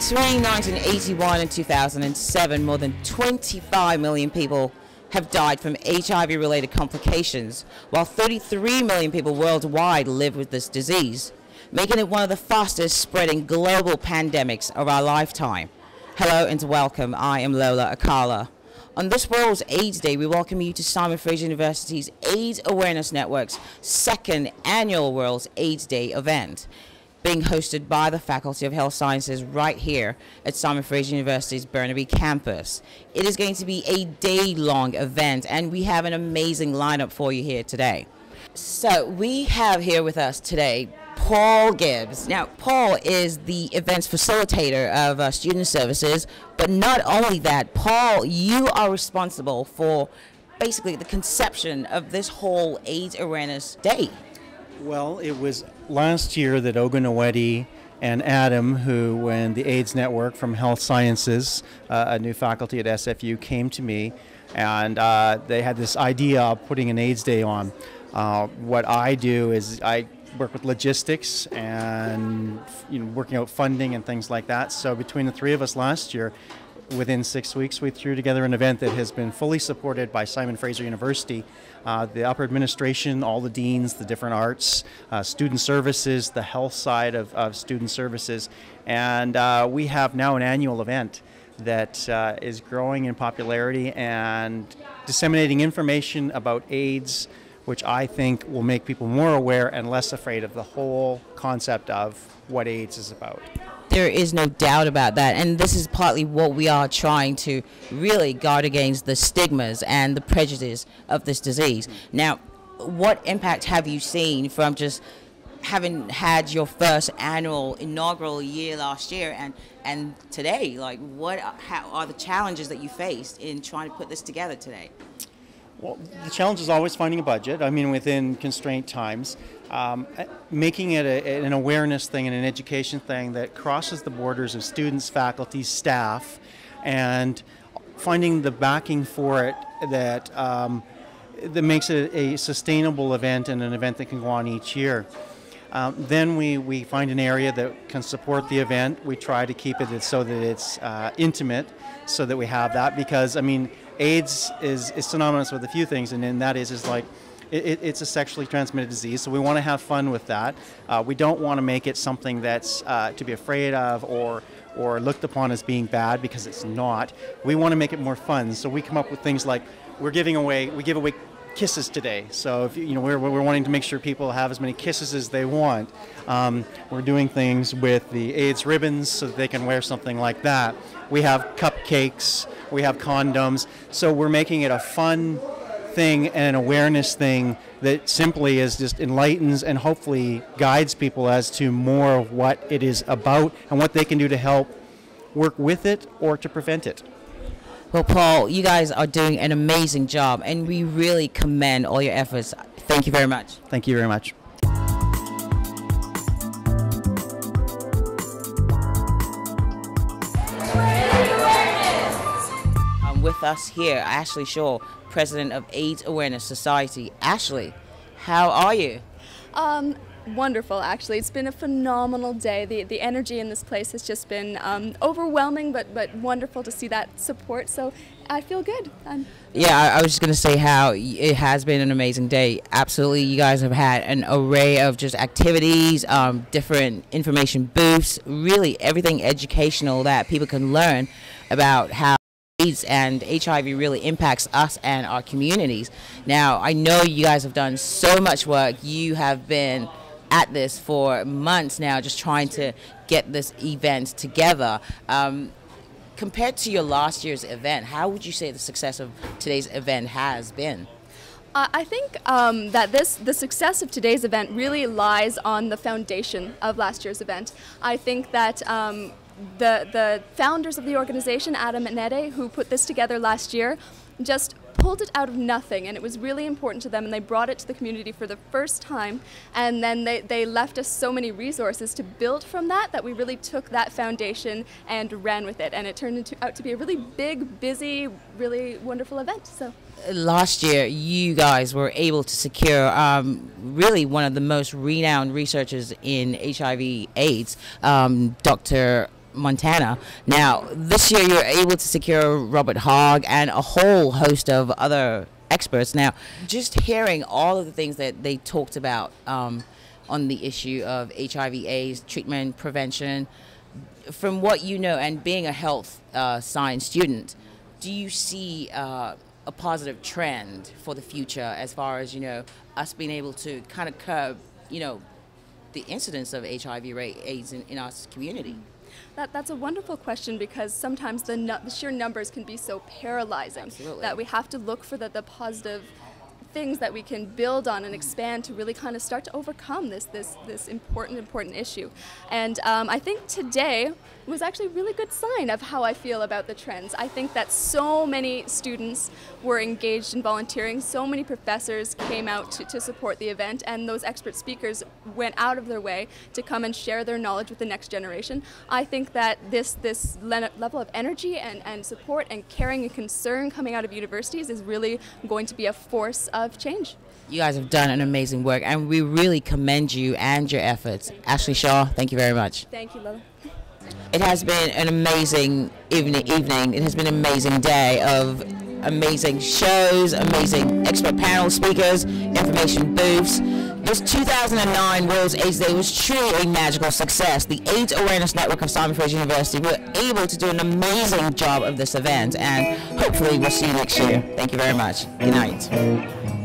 Between 1981 and 2007, more than 25 million people have died from HIV-related complications, while 33 million people worldwide live with this disease, making it one of the fastest spreading global pandemics of our lifetime. Hello and welcome, I am Lola Akala. On this World AIDS Day, we welcome you to Simon Fraser University's AIDS Awareness Network's second annual World AIDS Day event, being hosted by the Faculty of Health Sciences right here at Simon Fraser University's Burnaby campus. It is going to be a day-long event, and we have an amazing lineup for you here today. So we have here with us today Paul Gibbs. Now, Paul is the events facilitator of Student Services, but not only that, Paul, you are responsible for basically the conception of this whole AIDS Awareness Day. Well, it was last year that Ogunawedi and Adam, who in the AIDS Network from Health Sciences, a new faculty at SFU, came to me, and they had this idea of putting an AIDS Day on. What I do is I work with logistics and working out funding and things like that. So between the three of us last year, within 6 weeks, we threw together an event that has been fully supported by Simon Fraser University, the upper administration, all the deans, the different arts, student services, the health side of student services. And we have now an annual event that is growing in popularity and disseminating information about AIDS, which I think will make people more aware and less afraid of the whole concept of what AIDS is about. There is no doubt about that, and this is partly what we are trying to really guard against, the stigmas and the prejudice of this disease. Now, what impact have you seen from just having had your first annual inaugural year last year and today? Like, how are the challenges that you faced in trying to put this together today? Well, the challenge is always finding a budget, within constrained times. Making it an awareness thing and an education thing that crosses the borders of students, faculty, staff, and finding the backing for it that makes it a sustainable event and an event that can go on each year. Then we find an area that can support the event. We try to keep it so that it's intimate, so that we have that, because AIDS is synonymous with a few things, and that is like it's a sexually transmitted disease, so we want to have fun with that. We don't want to make it something that's to be afraid of or looked upon as being bad, because it's not. We want to make it more fun, so we come up with things like we give away kisses today. So if we're wanting to make sure people have as many kisses as they want. We're doing things with the AIDS ribbons so that they can wear something like that. We have cupcakes, we have condoms, so we're making it a fun thing and an awareness thing that simply is just enlightens and hopefully guides people as to more of what it is about and what they can do to help work with it or to prevent it. Well, Paul, you guys are doing an amazing job, and we really commend all your efforts. Thank you very much. Thank you very much. With us here, Ashley Shaw, President of AIDS Awareness Society. Ashley, how are you? Wonderful, actually. It's been a phenomenal day. The energy in this place has just been overwhelming, but wonderful to see that support. So I feel good. Yeah, I was just going to say how it has been an amazing day. Absolutely, you guys have had an array of just activities, different information booths, really everything educational that people can learn about how AIDS and HIV really impacts us and our communities. Now, I know you guys have done so much work. You have been at this for months now, just trying to get this event together. Compared to your last year's event, how would you say the success of today's event has been? I think that the success of today's event really lies on the foundation of last year's event. I think that the founders of the organization, Adam and Nede, who put this together last year, just pulled it out of nothing, and it was really important to them, and they brought it to the community for the first time, and then they left us so many resources to build from that we really took that foundation and ran with it, and it turned out to be a really big, busy, really wonderful event. So last year you guys were able to secure really one of the most renowned researchers in HIV AIDS, Dr. Montana. Now, this year you're able to secure Robert Hogg and a whole host of other experts. Now, just hearing all of the things that they talked about on the issue of HIV/AIDS treatment, prevention, from what you know, and being a health science student, do you see a positive trend for the future as far as, you know, us being able to kind of curb, you know, the incidence of HIV/AIDS in our community? That's a wonderful question, because sometimes the sheer numbers can be so paralyzing. Absolutely. That we have to look for the positive things that we can build on and expand to really kind of start to overcome this important issue. And I think today was actually a really good sign of how I feel about the trends. I think that so many students were engaged in volunteering, so many professors came out to support the event, and those expert speakers went out of their way to come and share their knowledge with the next generation. I think that this level of energy and support and caring and concern coming out of universities is really going to be a force of change. You guys have done an amazing work, and we really commend you and your efforts. Ashley Shaw, thank you very much. Thank you, Lola. It has been an amazing evening. It has been an amazing day of amazing shows, amazing expert panel speakers, information booths. This 2009 World AIDS Day was truly a magical success. The AIDS Awareness Network of Simon Fraser University were able to do an amazing job of this event, and hopefully we'll see you next year. Thank you very much. Good night.